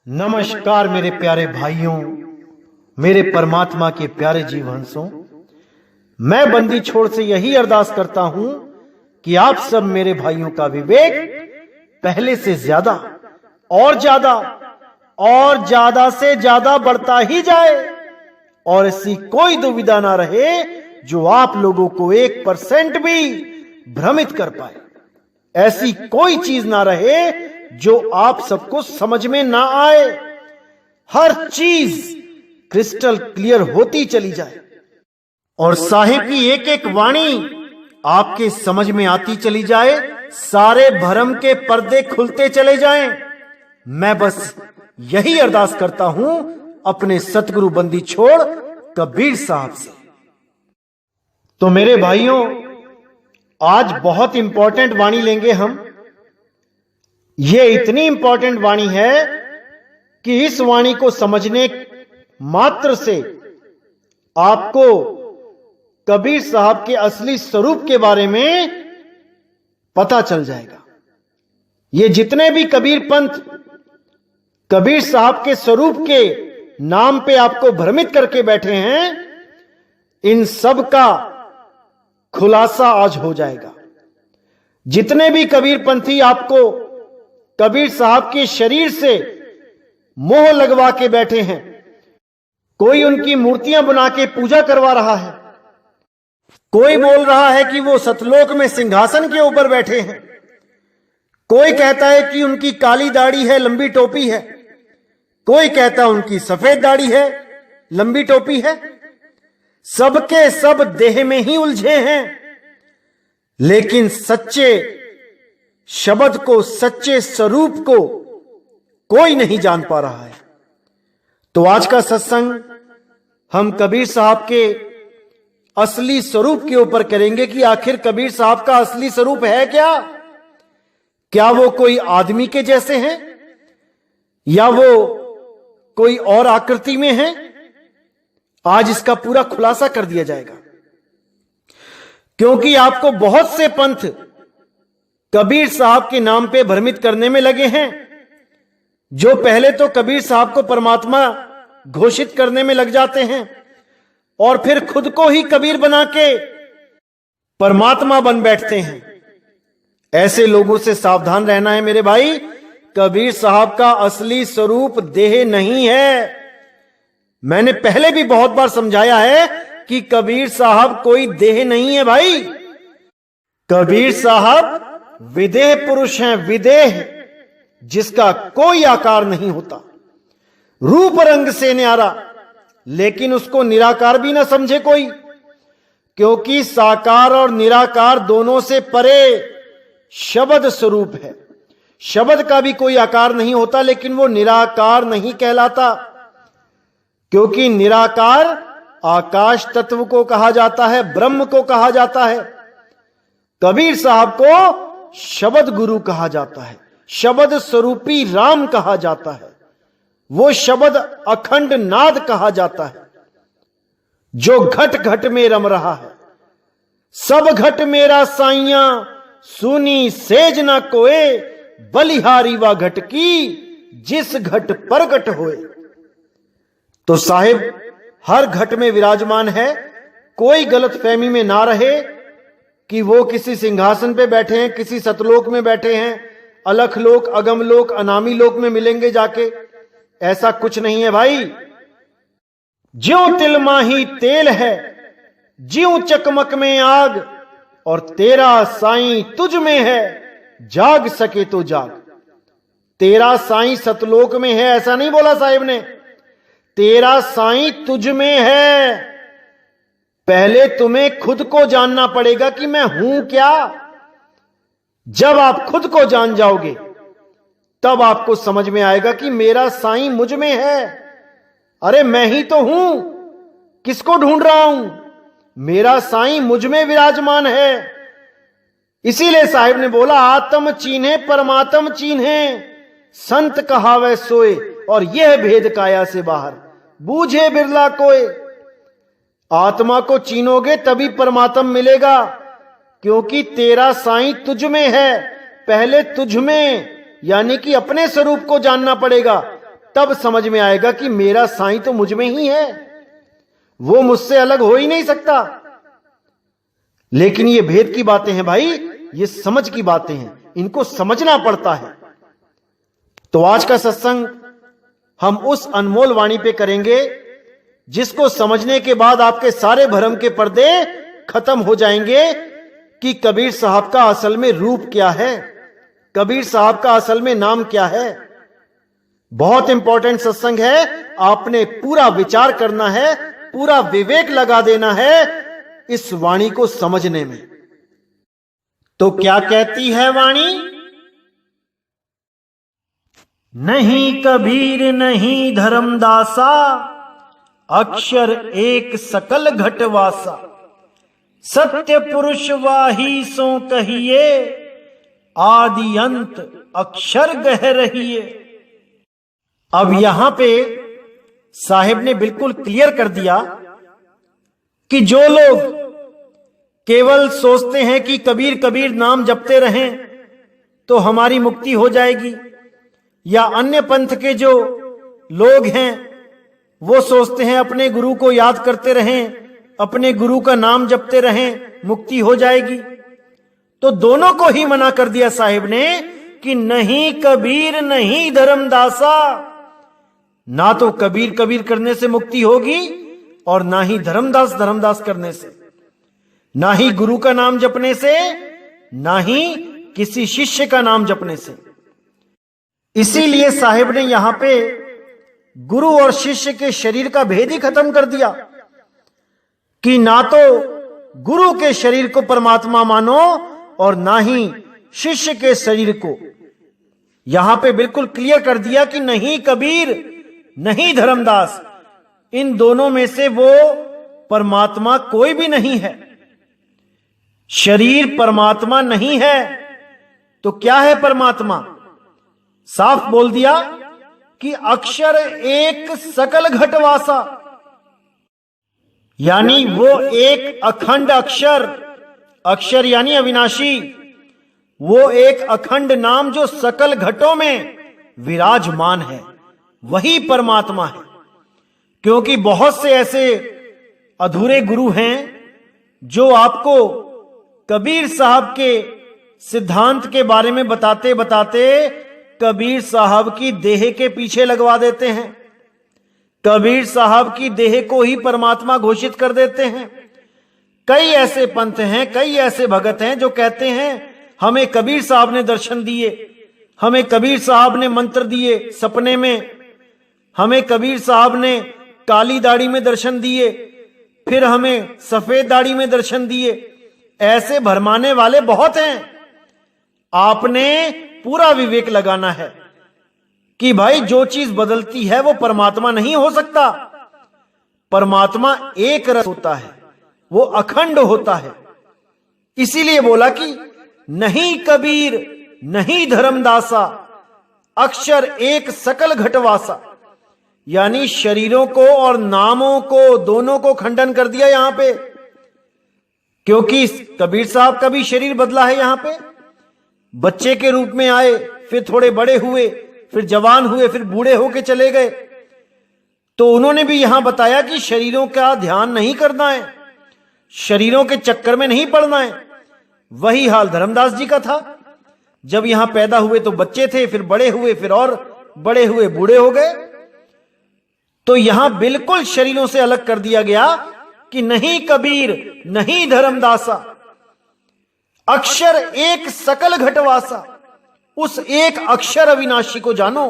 नमस्कार मेरे प्यारे भाइयों, मेरे परमात्मा के प्यारे जीवहंसों। मैं बंदी छोड़ से यही अरदास करता हूं कि आप सब मेरे भाइयों का विवेक पहले से ज्यादा और ज्यादा से ज्यादा बढ़ता ही जाए और ऐसी कोई दुविधा ना रहे जो आप लोगों को 1% भी भ्रमित कर पाए। ऐसी कोई चीज ना रहे जो आप सबको समझ में ना आए। हर चीज क्रिस्टल क्लियर होती चली जाए और साहिब की एक एक वाणी आपके समझ में आती चली जाए। सारे भरम के पर्दे खुलते चले जाएं। मैं बस यही अरदास करता हूं अपने सतगुरु बंदी छोड़ कबीर साहब से। तो मेरे भाइयों, आज बहुत इंपॉर्टेंट वाणी लेंगे हम। ये इतनी इंपॉर्टेंट वाणी है कि इस वाणी को समझने मात्र से आपको कबीर साहब के असली स्वरूप के बारे में पता चल जाएगा। ये जितने भी कबीर पंथ कबीर साहब के स्वरूप के नाम पे आपको भ्रमित करके बैठे हैं, इन सब का खुलासा आज हो जाएगा। जितने भी कबीर पंथी आपको कबीर साहब के शरीर से मोह लगवा के बैठे हैं, कोई उनकी मूर्तियां बना के पूजा करवा रहा है, कोई बोल रहा है कि वो सतलोक में सिंहासन के ऊपर बैठे हैं, कोई कहता है कि उनकी काली दाढ़ी है, लंबी टोपी है, कोई कहता है उनकी सफेद दाढ़ी है, लंबी टोपी है। सबके सब देह में ही उलझे हैं, लेकिन सच्चे शब्द को, सच्चे स्वरूप को कोई नहीं जान पा रहा है। तो आज का सत्संग हम कबीर साहब के असली स्वरूप के ऊपर करेंगे कि आखिर कबीर साहब का असली स्वरूप है क्या। क्या वो कोई आदमी के जैसे हैं या वो कोई और आकृति में है? आज इसका पूरा खुलासा कर दिया जाएगा, क्योंकि आपको बहुत से पंथ कबीर साहब के नाम पे भ्रमित करने में लगे हैं। जो पहले तो कबीर साहब को परमात्मा घोषित करने में लग जाते हैं और फिर खुद को ही कबीर बना के परमात्मा बन बैठते हैं। ऐसे लोगों से सावधान रहना है मेरे भाई। कबीर साहब का असली स्वरूप देह नहीं है। मैंने पहले भी बहुत बार समझाया है कि कबीर साहब कोई देह नहीं है भाई। कबीर साहब विदेह पुरुष हैं, विदेह, जिसका कोई आकार नहीं होता, रूप रंग से न्यारा, लेकिन उसको निराकार भी ना समझे कोई, क्योंकि साकार और निराकार दोनों से परे शब्द स्वरूप है। शब्द का भी कोई आकार नहीं होता, लेकिन वो निराकार नहीं कहलाता, क्योंकि निराकार आकाश तत्व को कहा जाता है, ब्रह्म को कहा जाता है। कबीर साहब को शब्द गुरु कहा जाता है, शब्द स्वरूपी राम कहा जाता है, वो शब्द अखंड नाद कहा जाता है, जो घट घट में रम रहा है। सब घट मेरा साइया सुनी सेज ना कोए, बलिहारी वा घट की जिस घट प्रगट होए। तो साहिब हर घट में विराजमान है। कोई गलत फहमी में ना रहे कि वो किसी सिंहासन पे बैठे हैं, किसी सतलोक में बैठे हैं, अलख लोक, अगम लोक, अनामी लोक में मिलेंगे जाके। ऐसा कुछ नहीं है भाई। ज्यों तिल माही तेल है, ज्यों चकमक में आग, और तेरा साईं तुझ में है, जाग सके तो जाग। तेरा साईं सतलोक में है ऐसा नहीं बोला साहिब ने, तेरा साईं तुझ में है। पहले तुम्हें खुद को जानना पड़ेगा कि मैं हूं क्या। जब आप खुद को जान जाओगे तब आपको समझ में आएगा कि मेरा साईं मुझ में है। अरे मैं ही तो हूं, किसको ढूंढ रहा हूं? मेरा साईं मुझ में विराजमान है। इसीलिए साहिब ने बोला, आत्म चीन्हे परमात्म चीन्हे, संत कहावे सोए, और यह भेद काया से बाहर, बूझे बिरला कोय। आत्मा को चीनोगे तभी परमात्मा मिलेगा, क्योंकि तेरा साईं तुझ में है। पहले तुझ में यानी कि अपने स्वरूप को जानना पड़ेगा, तब समझ में आएगा कि मेरा साईं तो मुझ में ही है, वो मुझसे अलग हो ही नहीं सकता। लेकिन ये भेद की बातें हैं भाई, ये समझ की बातें हैं, इनको समझना पड़ता है। तो आज का सत्संग हम उस अनमोल वाणी पे करेंगे जिसको समझने के बाद आपके सारे भरम के पर्दे खत्म हो जाएंगे कि कबीर साहब का असल में रूप क्या है, कबीर साहब का असल में नाम क्या है। बहुत इंपॉर्टेंट सत्संग है, आपने पूरा विचार करना है, पूरा विवेक लगा देना है इस वाणी को समझने में। तो क्या कहती है वाणी? नहीं कबीर नहीं धर्मदासा, अक्षर एक सकल घटवासा, सत्य पुरुष वाही सो कहिए, आदि अंत अक्षर गह रहिए। अब यहां पे साहिब ने बिल्कुल क्लियर कर दिया कि जो लोग केवल सोचते हैं कि कबीर कबीर नाम जपते रहें तो हमारी मुक्ति हो जाएगी, या अन्य पंथ के जो लोग हैं वो सोचते हैं अपने गुरु को याद करते रहें, अपने गुरु का नाम जपते रहें, मुक्ति हो जाएगी, तो दोनों को ही मना कर दिया साहिब ने कि नहीं कबीर नहीं धर्मदासा। ना तो कबीर कबीर करने से मुक्ति होगी और ना ही धर्मदास धर्मदास करने से, ना ही गुरु का नाम जपने से, ना ही किसी शिष्य का नाम जपने से। इसीलिए साहिब ने यहां पे गुरु और शिष्य के शरीर का भेद ही खत्म कर दिया कि ना तो गुरु के शरीर को परमात्मा मानो और ना ही शिष्य के शरीर को। यहां पे बिल्कुल क्लियर कर दिया कि नहीं कबीर नहीं धर्मदास, इन दोनों में से वो परमात्मा कोई भी नहीं है। शरीर परमात्मा नहीं है तो क्या है परमात्मा? साफ बोल दिया कि अक्षर एक सकल घटवासा, यानी वो एक अखंड अक्षर, अक्षर यानी अविनाशी, वो एक अखंड नाम जो सकल घटों में विराजमान है, वही परमात्मा है। क्योंकि बहुत से ऐसे अधूरे गुरु हैं जो आपको कबीर साहब के सिद्धांत के बारे में बताते बताते कबीर साहब की देह के पीछे लगवा देते हैं, कबीर साहब की देह को ही परमात्मा घोषित कर देते हैं। कई ऐसे पंथ हैं, कई ऐसे भगत हैं जो कहते हैं हमें कबीर साहब ने दर्शन दिए, हमें कबीर साहब ने मंत्र दिए सपने में, हमें कबीर साहब ने काली दाढ़ी में दर्शन दिए, फिर हमें सफेद दाढ़ी में दर्शन दिए। ऐसे भरमाने वाले बहुत हैं। आपने पूरा विवेक लगाना है कि भाई जो चीज बदलती है वो परमात्मा नहीं हो सकता। परमात्मा एक रस होता है, वो अखंड होता है। इसीलिए बोला कि नहीं कबीर नहीं धर्मदासा, अक्षर एक सकल घटवासा, यानी शरीरों को और नामों को दोनों को खंडन कर दिया यहां पे। क्योंकि कबीर साहब का भी शरीर बदला है। यहां पे बच्चे के रूप में आए, फिर थोड़े बड़े हुए, फिर जवान हुए, फिर बूढ़े होके चले गए। तो उन्होंने भी यहां बताया कि शरीरों का ध्यान नहीं करना है, शरीरों के चक्कर में नहीं पड़ना है। वही हाल धर्मदास जी का था। जब यहां पैदा हुए तो बच्चे थे, फिर बड़े हुए, फिर और बड़े हुए, बूढ़े हो गए। तो यहां बिल्कुल शरीरों से अलग कर दिया गया कि नहीं कबीर नहीं धर्मदासा, अक्षर एक सकल घटवासा। उस एक अक्षर अविनाशी को जानो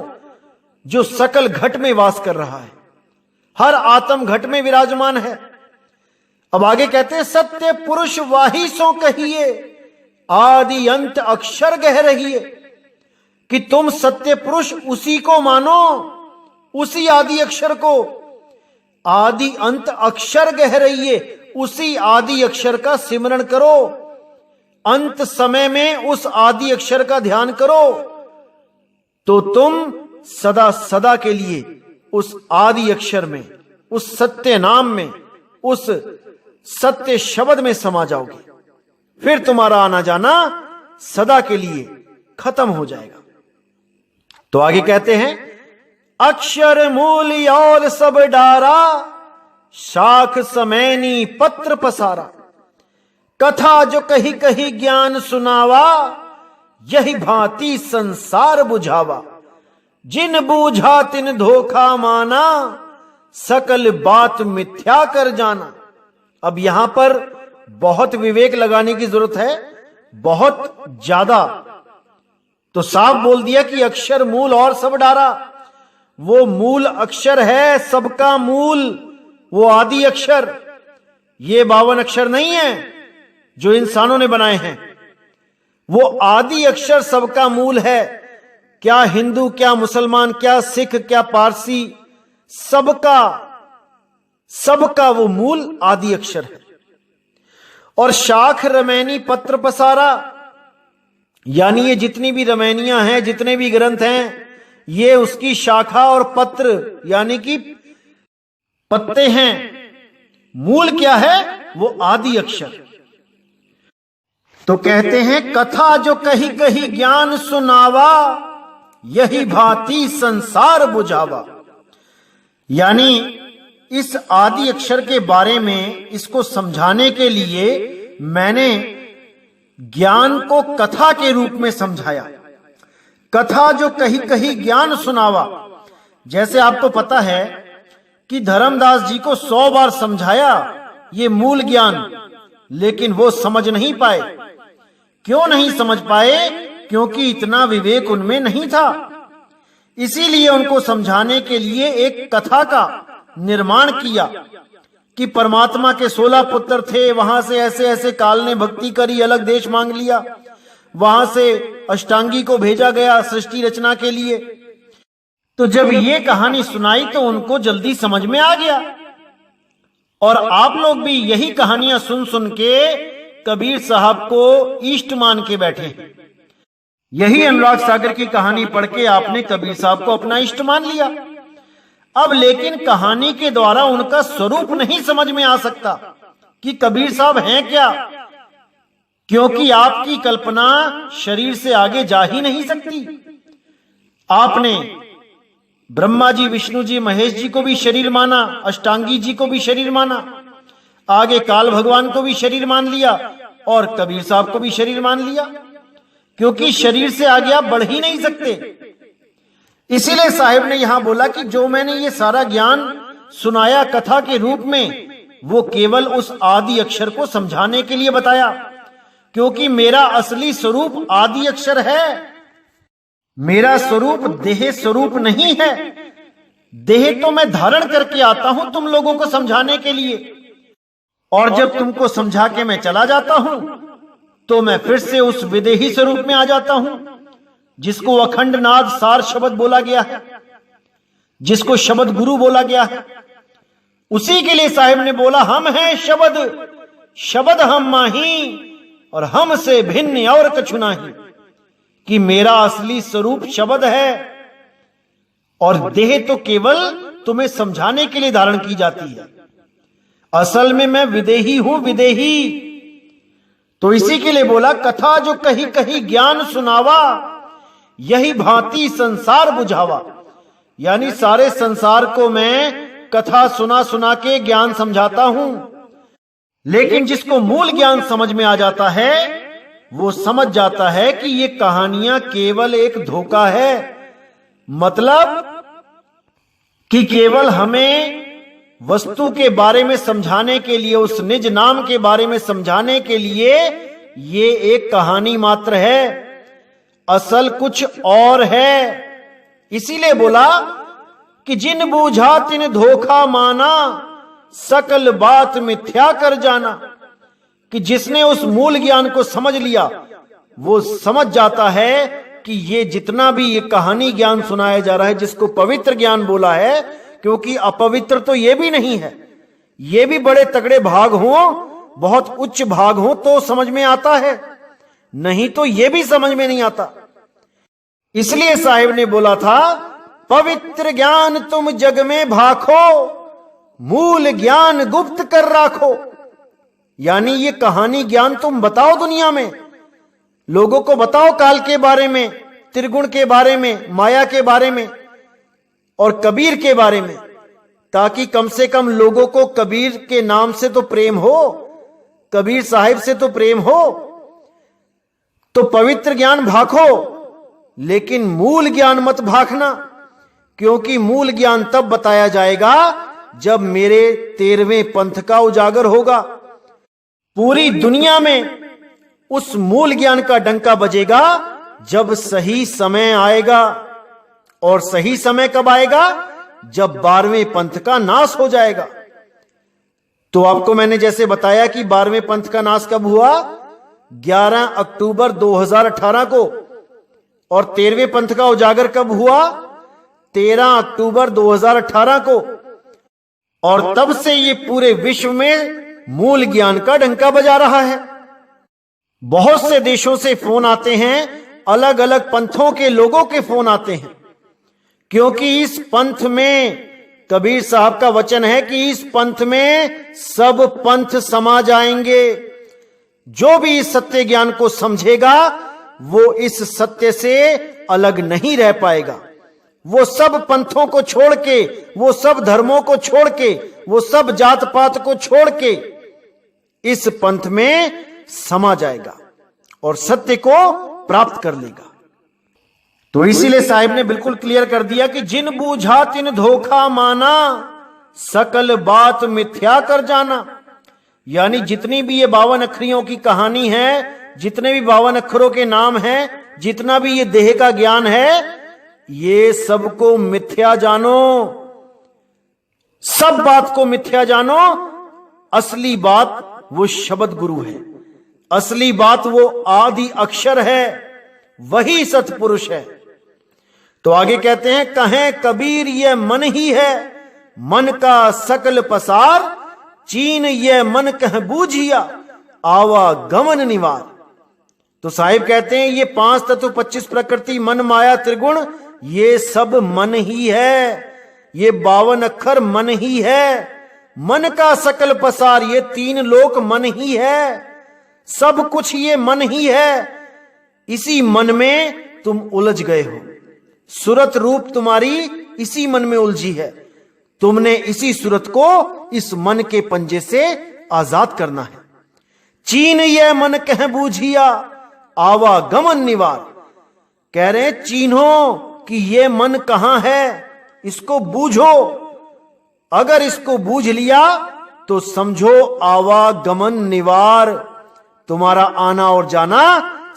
जो सकल घट में वास कर रहा है, हर आत्म घट में विराजमान है। अब आगे कहते हैं सत्य पुरुष वाही सो कहिए, आदि अंत अक्षर गह रहिए, कि तुम सत्य पुरुष उसी को मानो, उसी आदि अक्षर को। आदि अंत अक्षर गह रहिए, उसी आदि अक्षर का सिमरण करो, अंत समय में उस आदि अक्षर का ध्यान करो, तो तुम सदा सदा के लिए उस आदि अक्षर में, उस सत्य नाम में, उस सत्य शब्द में समा जाओगे। फिर तुम्हारा आना जाना सदा के लिए खत्म हो जाएगा। तो आगे कहते हैं अक्षर मूल और सब डारा, शाख समैनी पत्र पसारा। कथा जो कही कही ज्ञान सुनावा, यही भांति संसार बुझावा। जिन बूझा तिन धोखा माना, सकल बात मिथ्या कर जाना। अब यहां पर बहुत विवेक लगाने की जरूरत है, बहुत ज्यादा। तो साफ बोल दिया कि अक्षर मूल और सब डारा। वो मूल अक्षर है, सबका मूल, वो आदि अक्षर। ये 52 अक्षर नहीं है जो इंसानों ने बनाए हैं, वो आदि अक्षर सबका मूल है। क्या हिंदू, क्या मुसलमान, क्या सिख, क्या पारसी, सबका वो मूल आदि अक्षर है। और शाख रमैनी पत्र पसारा, यानी ये जितनी भी रमैनियां हैं, जितने भी ग्रंथ हैं, ये उसकी शाखा और पत्र यानी कि पत्ते हैं। मूल क्या है? वो आदि अक्षर। तो कहते हैं कथा जो कही कही ज्ञान सुनावा, यही भांति संसार बुझावा। यानी इस आदि अक्षर के बारे में, इसको समझाने के लिए मैंने ज्ञान को कथा के रूप में समझाया। कथा जो कही कही ज्ञान सुनावा। जैसे आपको पता है कि धर्मदास जी को 100 बार समझाया ये मूल ज्ञान, लेकिन वो समझ नहीं पाए। क्यों नहीं समझ पाए? क्योंकि इतना विवेक उनमें नहीं था। इसीलिए उनको समझाने के लिए एक कथा का निर्माण किया कि परमात्मा के 16 पुत्र थे, वहां से ऐसे ऐसे काल ने भक्ति करी, अलग देश मांग लिया, वहां से अष्टांगी को भेजा गया सृष्टि रचना के लिए। तो जब ये कहानी सुनाई तो उनको जल्दी समझ में आ गया। और आप लोग भी यही कहानियां सुन सुन के कबीर साहब को इष्ट मान के बैठे हैं। यही अनुराग सागर की कहानी पढ़ के आपने कबीर साहब को अपना इष्ट मान लिया। अब लेकिन कहानी के द्वारा उनका स्वरूप नहीं समझ में आ सकता कि कबीर साहब हैं क्या, क्योंकि आपकी कल्पना शरीर से आगे जा ही नहीं सकती। आपने ब्रह्मा जी, विष्णु जी, महेश जी को भी शरीर माना, अष्टांगी जी को भी शरीर माना, आगे काल भगवान को भी शरीर मान लिया और कबीर साहब को भी शरीर मान लिया, क्योंकि शरीर से आगे आप बढ़ ही नहीं सकते। इसीलिए साहिब ने यहां बोला कि जो मैंने ये सारा ज्ञान सुनाया कथा के रूप में, वो केवल उस आदि अक्षर को समझाने के लिए बताया, क्योंकि मेरा असली स्वरूप आदि अक्षर है। मेरा स्वरूप देह स्वरूप नहीं है। देह तो मैं धारण करके आता हूं तुम लोगों को समझाने के लिए, और जब तुमको समझा के मैं चला जाता हूं तो मैं फिर से उस विदेही स्वरूप में आ जाता हूं, जिसको अखंड नाद सार शब्द बोला गया है, जिसको शब्द गुरु बोला गया है। उसी के लिए साहिब ने बोला हम हैं शब्द, शब्द हम माही, और हम से भिन्न और कछु नहीं। कि मेरा असली स्वरूप शब्द है, और देह तो केवल तुम्हें समझाने के लिए धारण की जाती है। असल में मैं विदेही हूं, विदेही। तो इसी के लिए बोला कथा जो कही कही ज्ञान सुनावा, यही भांति संसार बुझावा। यानी सारे संसार को मैं कथा सुना सुना के ज्ञान समझाता हूं, लेकिन जिसको मूल ज्ञान समझ में आ जाता है वो समझ जाता है कि ये कहानियां केवल एक धोखा है। मतलब कि केवल हमें वस्तु के बारे में समझाने के लिए, उस निज नाम के बारे में समझाने के लिए ये एक कहानी मात्र है, असल कुछ और है। इसीलिए बोला कि जिन बूझा तिन धोखा माना, सकल बात मिथ्या कर जाना। कि जिसने उस मूल ज्ञान को समझ लिया वो समझ जाता है कि ये जितना भी ये कहानी ज्ञान सुनाया जा रहा है, जिसको पवित्र ज्ञान बोला है, क्योंकि अपवित्र तो ये भी नहीं है। ये भी बड़े तगड़े भाग हों, बहुत उच्च भाग हों तो समझ में आता है, नहीं तो ये भी समझ में नहीं आता। इसलिए साहिब ने बोला था पवित्र ज्ञान तुम जग में भाखो, मूल ज्ञान गुप्त कर राखो। यानी ये कहानी ज्ञान तुम बताओ दुनिया में, लोगों को बताओ काल के बारे में, त्रिगुण के बारे में, माया के बारे में, और कबीर के बारे में, ताकि कम से कम लोगों को कबीर के नाम से तो प्रेम हो, कबीर साहिब से तो प्रेम हो। तो पवित्र ज्ञान भाखो, लेकिन मूल ज्ञान मत भाखना, क्योंकि मूल ज्ञान तब बताया जाएगा जब मेरे 13वें पंथ का उजागर होगा। पूरी दुनिया में उस मूल ज्ञान का डंका बजेगा जब सही समय आएगा। और सही समय कब आएगा? जब 12वें पंथ का नाश हो जाएगा। तो आपको मैंने जैसे बताया कि 12वें पंथ का नाश कब हुआ? 11 अक्टूबर 2018 को। और 13वें पंथ का उजागर कब हुआ? 13 अक्टूबर 2018 को। और तब से ये पूरे विश्व में मूल ज्ञान का डंका बजा रहा है। बहुत से देशों से फोन आते हैं, अलग अलग पंथों के लोगों के फोन आते हैं, क्योंकि इस पंथ में कबीर साहब का वचन है कि इस पंथ में सब पंथ समा जाएंगे। जो भी इस सत्य ज्ञान को समझेगा वो इस सत्य से अलग नहीं रह पाएगा। वो सब पंथों को छोड़ के, वो सब धर्मों को छोड़ के, वो सब जात पात को छोड़ के इस पंथ में समा जाएगा और सत्य को प्राप्त कर लेगा। तो इसीलिए साहिब ने बिल्कुल क्लियर कर दिया कि जिन बूझा तिन धोखा माना, सकल बात मिथ्या कर जाना। यानी जितनी भी ये 52 अखरियों की कहानी है, जितने भी 52 अक्षरों के नाम हैं, जितना भी ये देह का ज्ञान है, ये सबको मिथ्या जानो। सब बात को मिथ्या जानो। असली बात वो शब्द गुरु है, असली बात वो आदि अक्षर है, वही सतपुरुष है। तो आगे कहते हैं, कहें कबीर ये मन ही है, मन का सकल पसार, चीन ये मन कह बूझिया, आवा गमन निवार। तो साहिब कहते हैं ये 5 तत्व 25 प्रकृति मन माया त्रिगुण, ये सब मन ही है। ये 52 अक्षर मन ही है। मन का सकल पसार, ये 3 लोक मन ही है। सब कुछ ये मन ही है। इसी मन में तुम उलझ गए हो। सूरत रूप तुम्हारी इसी मन में उलझी है। तुमने इसी सूरत को इस मन के पंजे से आजाद करना है। चीन ये मन कह बूझिया, आवागमन निवार। कह रहे चीन्हो कि ये मन कहां है, इसको बूझो। अगर इसको बूझ लिया तो समझो आवागमन निवार, तुम्हारा आना और जाना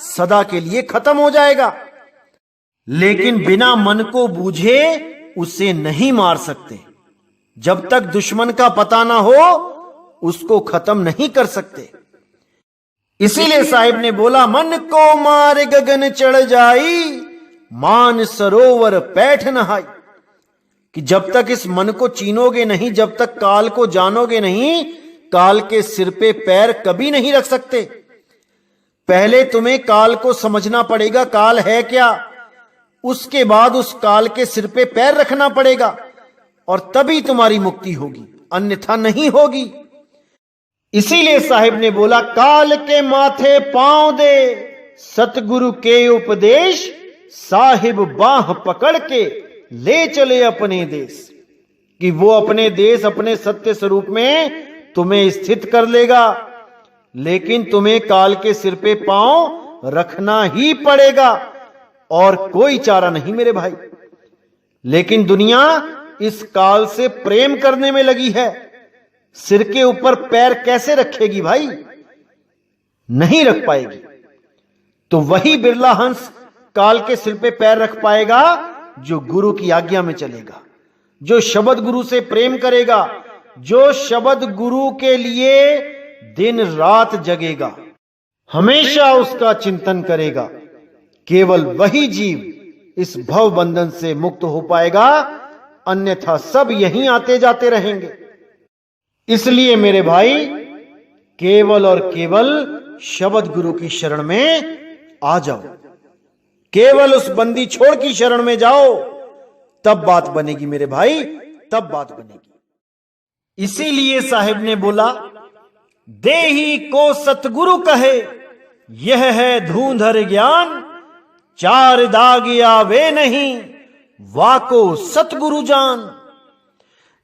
सदा के लिए खत्म हो जाएगा। लेकिन बिना मन को बूझे उसे नहीं मार सकते। जब तक दुश्मन का पता ना हो उसको खत्म नहीं कर सकते। इसीलिए साहिब ने बोला, मन को मार गगन चढ़ जाई, मान सरोवर पैठ नहाई। कि जब तक इस मन को चीनोगे नहीं, जब तक काल को जानोगे नहीं, काल के सिर पे पैर कभी नहीं रख सकते। पहले तुम्हें काल को समझना पड़ेगा, काल है क्या। उसके बाद उस काल के सिर पे पैर रखना पड़ेगा और तभी तुम्हारी मुक्ति होगी, अन्यथा नहीं होगी। इसीलिए साहिब ने बोला, काल के माथे पांव दे, सतगुरु के उपदेश, साहिब बाह पकड़ के ले चले अपने देश। कि वो अपने देश, अपने सत्य स्वरूप में तुम्हें स्थित कर लेगा, लेकिन तुम्हें काल के सिर पे पांव रखना ही पड़ेगा और कोई चारा नहीं मेरे भाई। लेकिन दुनिया इस काल से प्रेम करने में लगी है। सिर के ऊपर पैर कैसे रखेगी भाई? नहीं रख पाएगी। तो वही बिरला हंस काल के सिर पे पैर रख पाएगा जो गुरु की आज्ञा में चलेगा, जो शब्द गुरु से प्रेम करेगा, जो शब्द गुरु के लिए दिन रात जगेगा, हमेशा उसका चिंतन करेगा। केवल वही जीव इस भव बंधन से मुक्त हो पाएगा, अन्यथा सब यहीं आते जाते रहेंगे। इसलिए मेरे भाई, केवल और केवल शब्द गुरु की शरण में आ जाओ। केवल उस बंदी छोड़ की शरण में जाओ, तब बात बनेगी मेरे भाई, तब बात बनेगी। इसीलिए साहिब ने बोला, देही को सतगुरु कहे, यह है धूंधर ज्ञान, 4 दाग आवे नहीं, वाको सतगुरु जान।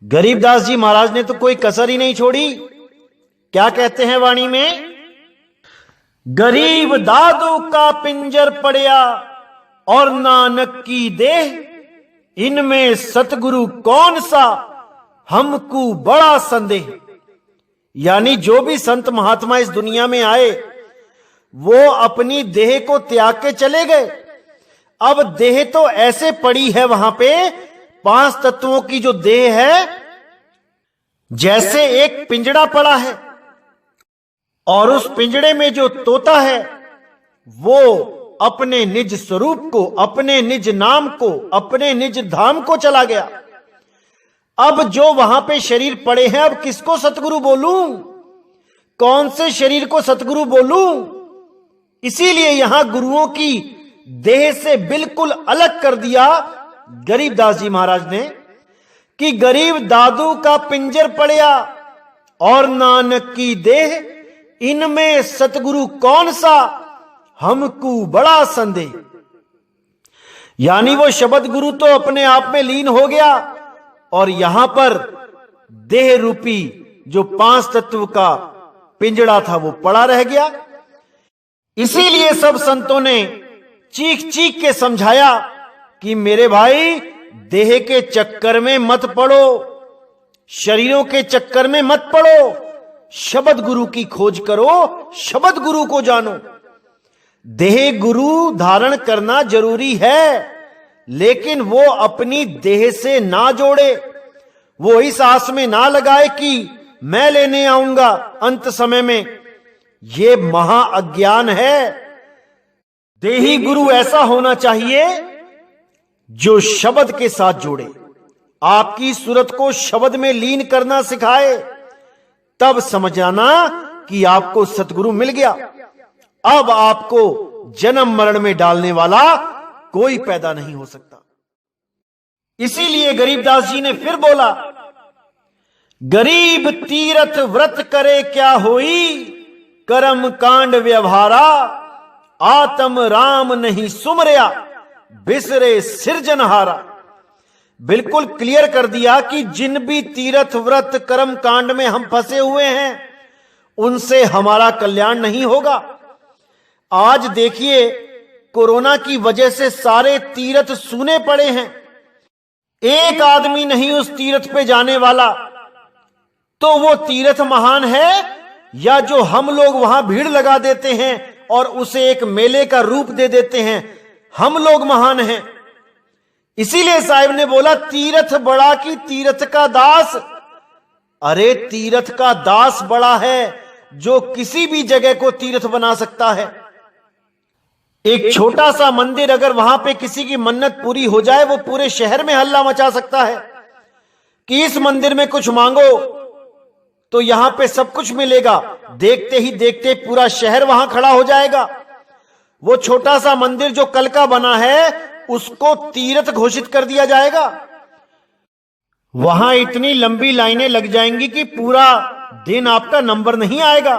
गरीबदास जी महाराज ने तो कोई कसर ही नहीं छोड़ी। क्या कहते हैं वाणी में? गरीब दादू का पिंजर पड़या और नानक की देह, इनमें सतगुरु कौन सा हमको बड़ा संदेह। यानी जो भी संत महात्मा इस दुनिया में आए वो अपनी देह को त्याग के चले गए। अब देह तो ऐसे पड़ी है वहां पे, 5 तत्वों की जो देह है, जैसे एक पिंजड़ा पड़ा है और उस पिंजड़े में जो तोता है वो अपने निज स्वरूप को, अपने निज नाम को, अपने निज धाम को चला गया। अब जो वहां पे शरीर पड़े हैं, अब किसको सतगुरु बोलूं? कौन से शरीर को सतगुरु बोलूं? इसीलिए यहां गुरुओं की देह से बिल्कुल अलग कर दिया गरीबदास जी महाराज ने कि गरीब दादू का पिंजर पड़या और नानक की देह, इनमें सतगुरु कौन सा हमको बड़ा संदेह। यानी वो शब्द गुरु तो अपने आप में लीन हो गया और यहां पर देह रूपी जो 5 तत्व का पिंजड़ा था वो पड़ा रह गया। इसीलिए सब संतों ने चीख चीख के समझाया कि मेरे भाई, देह के चक्कर में मत पड़ो, शरीरों के चक्कर में मत पड़ो, शब्द गुरु की खोज करो, शब्द गुरु को जानो। देह गुरु धारण करना जरूरी है, लेकिन वो अपनी देह से ना जोड़े, वो इस आस में ना लगाए कि मैं लेने आऊंगा अंत समय में। ये महा अज्ञान है। देही गुरु ऐसा होना चाहिए जो शब्द के साथ जोड़े, आपकी सूरत को शब्द में लीन करना सिखाए, तब समझाना कि आपको सतगुरु मिल गया। अब आपको जन्म मरण में डालने वाला कोई पैदा नहीं हो सकता। इसीलिए गरीबदास जी ने फिर बोला, गरीब तीरथ व्रत करे क्या होई, कर्म कांड व्यवहारा, आत्म राम नहीं सुमरिया, बिसरे सिरजनहारा। बिल्कुल क्लियर कर दिया कि जिन भी तीर्थ व्रत कर्म कांड में हम फंसे हुए हैं उनसे हमारा कल्याण नहीं होगा। आज देखिए, कोरोना की वजह से सारे तीर्थ सूने पड़े हैं, एक आदमी नहीं उस तीर्थ पे जाने वाला। तो वो तीर्थ महान है या जो हम लोग वहां भीड़ लगा देते हैं और उसे एक मेले का रूप दे देते हैं, हम लोग महान हैं। इसीलिए साहिब ने बोला, तीर्थ बड़ा की तीर्थ का दास। अरे तीर्थ का दास बड़ा है जो किसी भी जगह को तीर्थ बना सकता है। एक छोटा सा मंदिर अगर वहां पे किसी की मन्नत पूरी हो जाए, वो पूरे शहर में हल्ला मचा सकता है कि इस मंदिर में कुछ मांगो तो यहां पे सब कुछ मिलेगा। देखते ही देखते पूरा शहर वहां खड़ा हो जाएगा। वो छोटा सा मंदिर जो कल का बना है उसको तीर्थ घोषित कर दिया जाएगा। वहां इतनी लंबी लाइनें लग जाएंगी कि पूरा दिन आपका नंबर नहीं आएगा।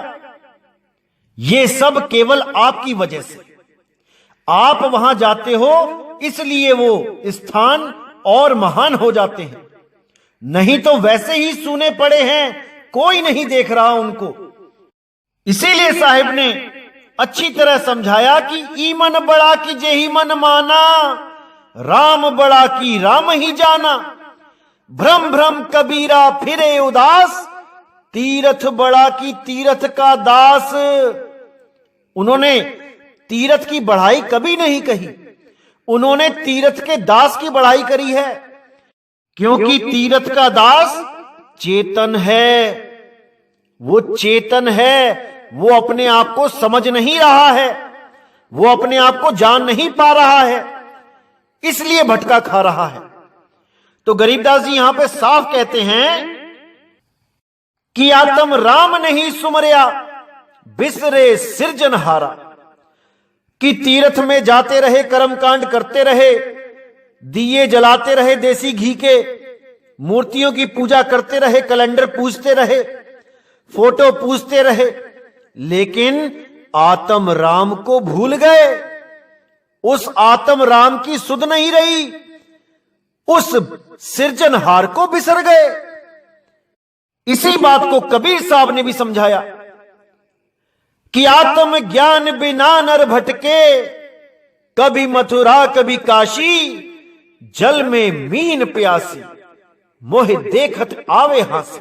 ये सब केवल आपकी वजह से, आप वहां जाते हो इसलिए वो स्थान और महान हो जाते हैं, नहीं तो वैसे ही सूने पड़े हैं, कोई नहीं देख रहा उनको। इसीलिए साहिब ने अच्छी तरह समझाया कि ईमन बड़ा की जेही मन माना, राम बड़ा की राम ही जाना, भ्रम भ्रम कबीरा फिरे उदास, तीर्थ बड़ा की तीर्थ का दास। उन्होंने तीर्थ की बढ़ाई कभी नहीं कही, उन्होंने तीर्थ के दास की बढ़ाई करी है, क्योंकि तीर्थ का दास चेतन है। वो चेतन है, वो अपने आप को समझ नहीं रहा है, वो अपने आप को जान नहीं पा रहा है, इसलिए भटका खा रहा है। तो गरीबदास जी यहां पे साफ कहते हैं कि आत्म राम नहीं सुमरिया, बिसरे सिरजनहारा। कि तीर्थ में जाते रहे, कर्मकांड करते रहे, दिए जलाते रहे देसी घी के, मूर्तियों की पूजा करते रहे, कैलेंडर पूजते रहे, फोटो पूजते रहे, लेकिन आत्म राम को भूल गए। उस आत्म राम की सुध नहीं रही, उस सृजनहार को बिसर गए। इसी बात को कबीर साहब ने भी समझाया कि आत्म ज्ञान बिना नर भटके, कभी मथुरा कभी काशी, जल में मीन प्यासी, मोहे देखत आवे हासी।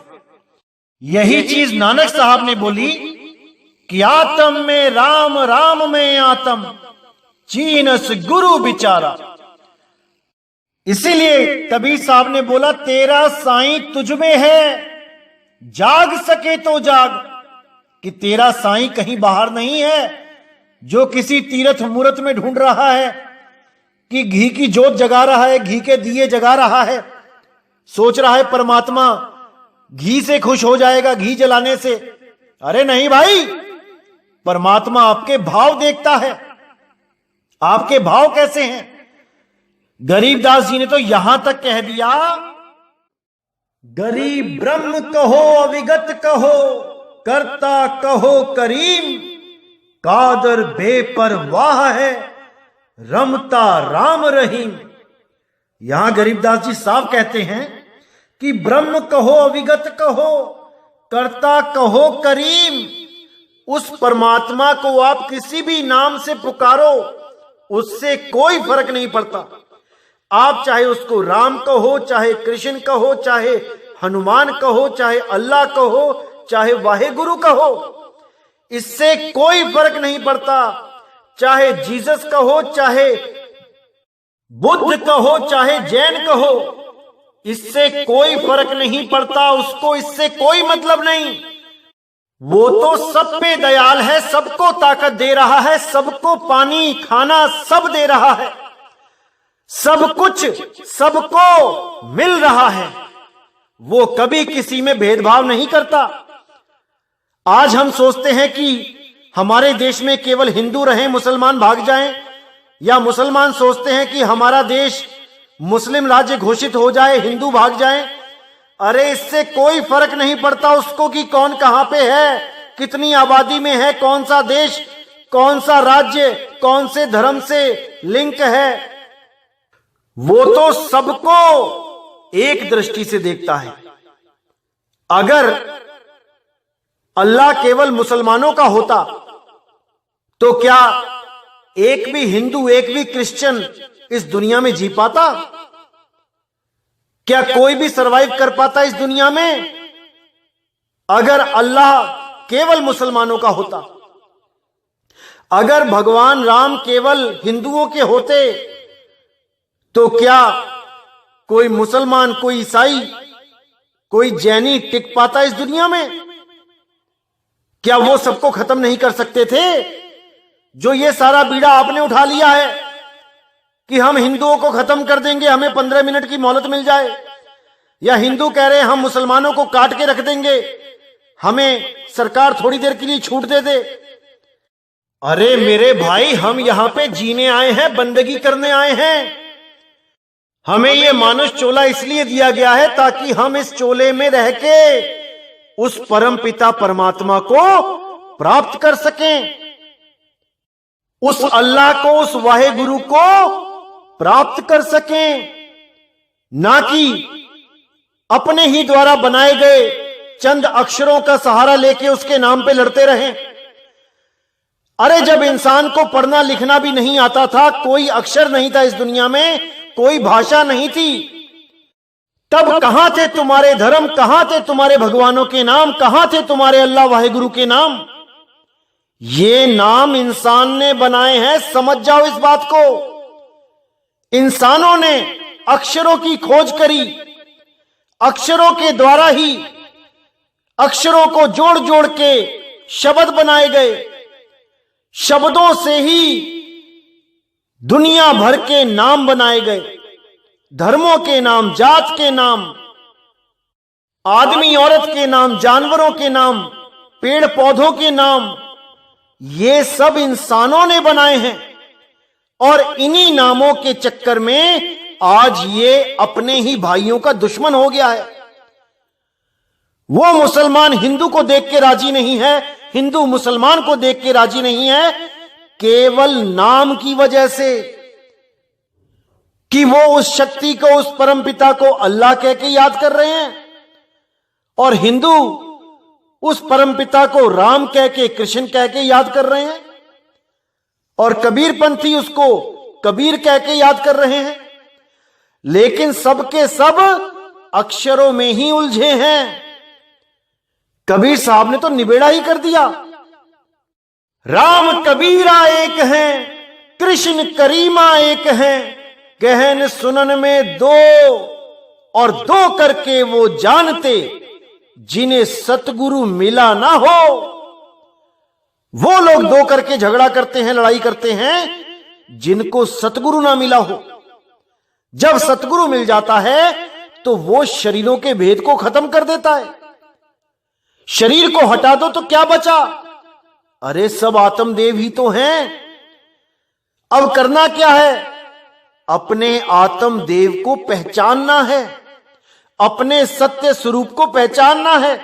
यही चीज नानक साहब ने बोली कि आत्म में राम, राम में आत्म, चीनस गुरु बिचारा। इसीलिए कबीर साहब ने बोला, तेरा साईं तुझ में है, जाग सके तो जाग, कि तेरा साईं कहीं बाहर नहीं है जो किसी तीर्थ मूर्त में ढूंढ रहा है, कि घी की जोत जगा रहा है, घी के दिए जगा रहा है, सोच रहा है परमात्मा घी से खुश हो जाएगा घी जलाने से। अरे नहीं भाई, परमात्मा आपके भाव देखता है, आपके भाव कैसे हैं। गरीबदास जी ने तो यहां तक कह दिया, गरीब ब्रह्म कहो अविगत कहो, करता कहो करीम, कादर बेपरवाह है, रमता राम रहीम। यहां गरीबदास जी साफ कहते हैं कि ब्रह्म कहो अविगत कहो, करता कहो करीम, उस परमात्मा को आप किसी भी नाम से पुकारो, उससे कोई फर्क नहीं पड़ता। आप चाहे उसको राम कहो, चाहे कृष्ण कहो, चाहे हनुमान कहो, चाहे अल्लाह कहो, चाहे वाहेगुरु कहो, इससे कोई फर्क नहीं पड़ता। चाहे जीसस कहो, चाहे बुद्ध कहो, चाहे जैन कहो, इससे कोई फर्क नहीं पड़ता, उसको इससे कोई मतलब नहीं। वो तो सब पे दयाल है, सबको ताकत दे रहा है, सबको पानी खाना सब दे रहा है, सब कुछ सबको मिल रहा है। वो कभी किसी में भेदभाव नहीं करता। आज हम सोचते हैं कि हमारे देश में केवल हिंदू रहें, मुसलमान भाग जाएं, या मुसलमान सोचते हैं कि हमारा देश मुस्लिम राज्य घोषित हो जाए, हिंदू भाग जाएं। अरे इससे कोई फर्क नहीं पड़ता उसको कि कौन कहां पे है, कितनी आबादी में है, कौन सा देश, कौन सा राज्य, कौन से धर्म से लिंक है। वो तो सबको एक दृष्टि से देखता है। अगर अल्लाह केवल मुसलमानों का होता तो क्या एक भी हिंदू, एक भी क्रिश्चियन इस दुनिया में जी पाता? क्या कोई भी सरवाइव कर पाता इस दुनिया में? अगर अल्लाह केवल मुसलमानों का होता, अगर भगवान राम केवल हिंदुओं के होते, तो क्या कोई मुसलमान, कोई ईसाई, कोई जैनी टिक पाता इस दुनिया में? क्या वो सबको खत्म नहीं कर सकते थे? जो ये सारा बीड़ा आपने उठा लिया है कि हम हिंदुओं को खत्म कर देंगे, हमें 15 मिनट की मोहलत मिल जाए, या हिंदू कह रहे हैं हम मुसलमानों को काट के रख देंगे, हमें सरकार थोड़ी देर के लिए छूट दे दे। अरे मेरे भाई, हम यहां पे जीने आए हैं, बंदगी करने आए हैं। हमें ये मानुष चोला इसलिए दिया गया है ताकि हम इस चोले में रह के उस परम पिता परमात्मा को प्राप्त कर सकें, उस अल्लाह को, उस वाहेगुरु को प्राप्त कर सकें, ना कि अपने ही द्वारा बनाए गए चंद अक्षरों का सहारा लेके उसके नाम पे लड़ते रहें। अरे जब इंसान को पढ़ना लिखना भी नहीं आता था, कोई अक्षर नहीं था इस दुनिया में, कोई भाषा नहीं थी, तब कहां थे तुम्हारे धर्म, कहां थे तुम्हारे भगवानों के नाम, कहां थे तुम्हारे अल्लाह वाहेगुरु के नाम? ये नाम इंसान ने बनाए हैं, समझ जाओ इस बात को। इंसानों ने अक्षरों की खोज करी, अक्षरों के द्वारा ही अक्षरों को जोड़ जोड़ के शब्द बनाए गए, शब्दों से ही दुनिया भर के नाम बनाए गए, धर्मों के नाम, जात के नाम, आदमी औरत के नाम, जानवरों के नाम, पेड़ पौधों के नाम, ये सब इंसानों ने बनाए हैं। और इन्हीं नामों के चक्कर में आज ये अपने ही भाइयों का दुश्मन हो गया है। वो मुसलमान हिंदू को देख के राजी नहीं है, हिंदू मुसलमान को देख के राजी नहीं है, केवल नाम की वजह से। कि वो उस शक्ति को, उस परमपिता को अल्लाह कह के याद कर रहे हैं, और हिंदू उस परमपिता को राम कह के, कृष्ण कह के याद कर रहे हैं, और कबीरपंथी उसको कबीर कह के याद कर रहे हैं। लेकिन सबके सब अक्षरों में ही उलझे हैं। कबीर साहब ने तो निबेड़ा ही कर दिया। राम कबीरा एक हैं, कृष्ण करीमा एक हैं, कहन सुनन में दो, और दो करके वो जानते, जिन्हें सतगुरु मिला ना हो। वो लोग दो करके झगड़ा करते हैं, लड़ाई करते हैं, जिनको सतगुरु ना मिला हो। जब सतगुरु मिल जाता है तो वो शरीरों के भेद को खत्म कर देता है। शरीर को हटा दो तो क्या बचा? अरे सब आत्मदेव ही तो हैं। अब करना क्या है? अपने आत्मदेव को पहचानना है, अपने सत्य स्वरूप को पहचानना है।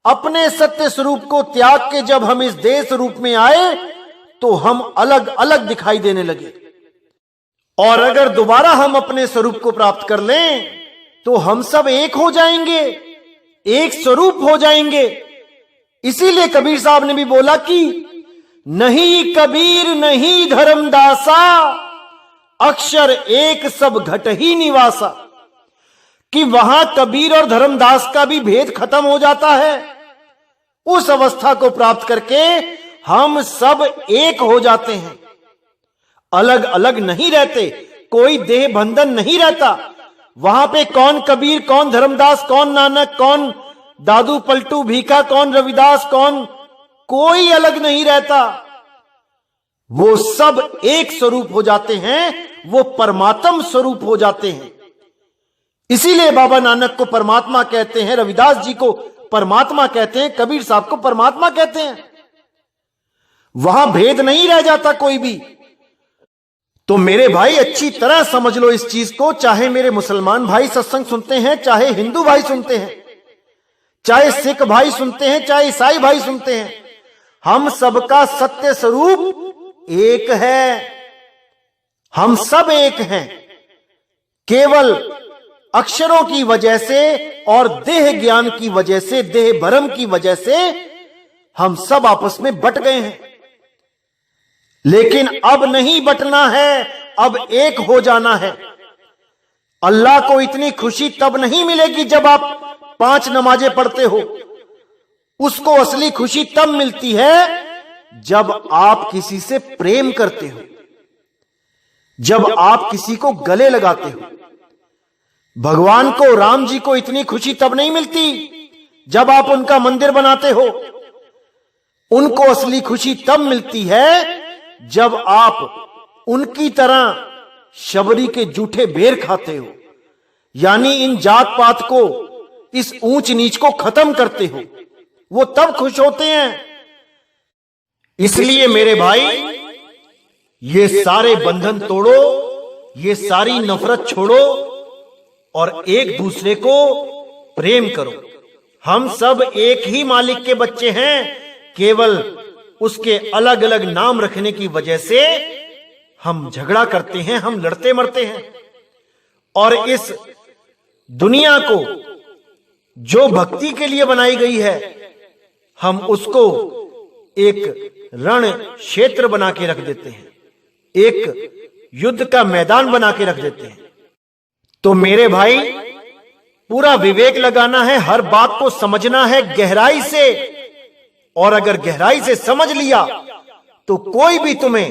अपने सत्य स्वरूप को त्याग के जब हम इस देह स्वरूप में आए तो हम अलग अलग दिखाई देने लगे, और अगर दोबारा हम अपने स्वरूप को प्राप्त कर लें तो हम सब एक हो जाएंगे, एक स्वरूप हो जाएंगे। इसीलिए कबीर साहब ने भी बोला कि नहीं कबीर नहीं धर्मदासा, अक्षर एक सब घट ही निवासा। कि वहां कबीर और धर्मदास का भी भेद खत्म हो जाता है। उस अवस्था को प्राप्त करके हम सब एक हो जाते हैं, अलग अलग नहीं रहते, कोई देह बंधन नहीं रहता। वहां पे कौन कबीर, कौन धर्मदास, कौन नानक, कौन दादू पलटू भीखा, कौन रविदास, कौन, कोई अलग नहीं रहता। वो सब एक स्वरूप हो जाते हैं, वो परमात्म स्वरूप हो जाते हैं। इसीलिए बाबा नानक को परमात्मा कहते हैं, रविदास जी को परमात्मा कहते हैं, कबीर साहब को परमात्मा कहते हैं। वहां भेद नहीं रह जाता कोई भी। तो मेरे भाई अच्छी तरह समझ लो इस चीज को। चाहे मेरे मुसलमान भाई सत्संग सुनते हैं, चाहे हिंदू भाई सुनते हैं, चाहे सिख भाई सुनते हैं, चाहे ईसाई भाई सुनते हैं, हम सबका सत्य स्वरूप एक है। हम सब एक हैं। केवल अक्षरों की वजह से और देह ज्ञान की वजह से, देह भ्रम की वजह से हम सब आपस में बट गए हैं। लेकिन अब नहीं बटना है, अब एक हो जाना है। अल्लाह को इतनी खुशी तब नहीं मिलेगी जब आप 5 नमाजें पढ़ते हो। उसको असली खुशी तब मिलती है जब आप किसी से प्रेम करते हो, जब आप किसी को गले लगाते हो। भगवान को, राम जी को इतनी खुशी तब नहीं मिलती जब आप उनका मंदिर बनाते हो। उनको असली खुशी तब मिलती है जब आप उनकी तरह शबरी के जूठे बेर खाते हो, यानी इन जात पात को, इस ऊंच नीच को खत्म करते हो। वो तब खुश होते हैं। इसलिए मेरे भाई, ये सारे बंधन तोड़ो, ये सारी नफरत छोड़ो और एक दूसरे को प्रेम करो। हम सब एक ही मालिक के बच्चे हैं, केवल उसके अलग अलग नाम रखने की वजह से हम झगड़ा करते हैं, हम लड़ते मरते हैं। और इस दुनिया को जो भक्ति के लिए बनाई गई है, हम उसको एक रण क्षेत्र बना के रख देते हैं, एक युद्ध का मैदान बना के रख देते हैं। तो मेरे भाई, पूरा विवेक लगाना है, हर बात को समझना है गहराई से। और अगर गहराई से समझ लिया तो कोई भी तुम्हें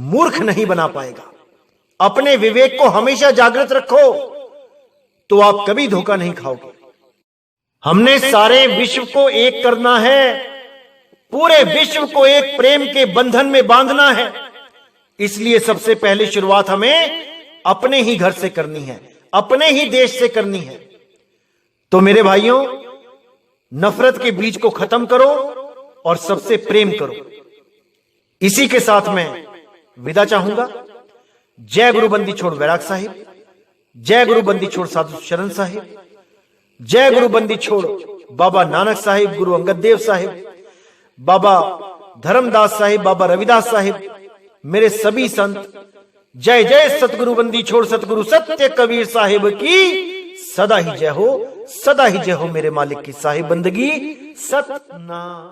मूर्ख नहीं बना पाएगा। अपने विवेक को हमेशा जागृत रखो तो आप कभी धोखा नहीं खाओगे। हमने सारे विश्व को एक करना है, पूरे विश्व को एक प्रेम के बंधन में बांधना है। इसलिए सबसे पहली शुरुआत हमें अपने ही घर से करनी है, अपने ही देश से करनी है। तो मेरे भाइयों, नफरत के बीज को खत्म करो और सबसे प्रेम करो। इसी के साथ मैं विदा चाहूंगा। जय गुरु बंदी छोड़ वैराग साहिब, जय गुरु बंदी छोड़ साधु शरण साहिब, जय गुरु बंदी छोड़ बाबा नानक साहिब, गुरु अंगद देव साहिब, बाबा धर्मदास साहिब, बाबा रविदास साहिब, मेरे सभी संत जय जय सतगुरु बंदी छोड़ सतगुरु सत्य कबीर साहिब की सदा ही जय हो, सदा ही जय हो मेरे मालिक की साहिब बंदगी सतनाम।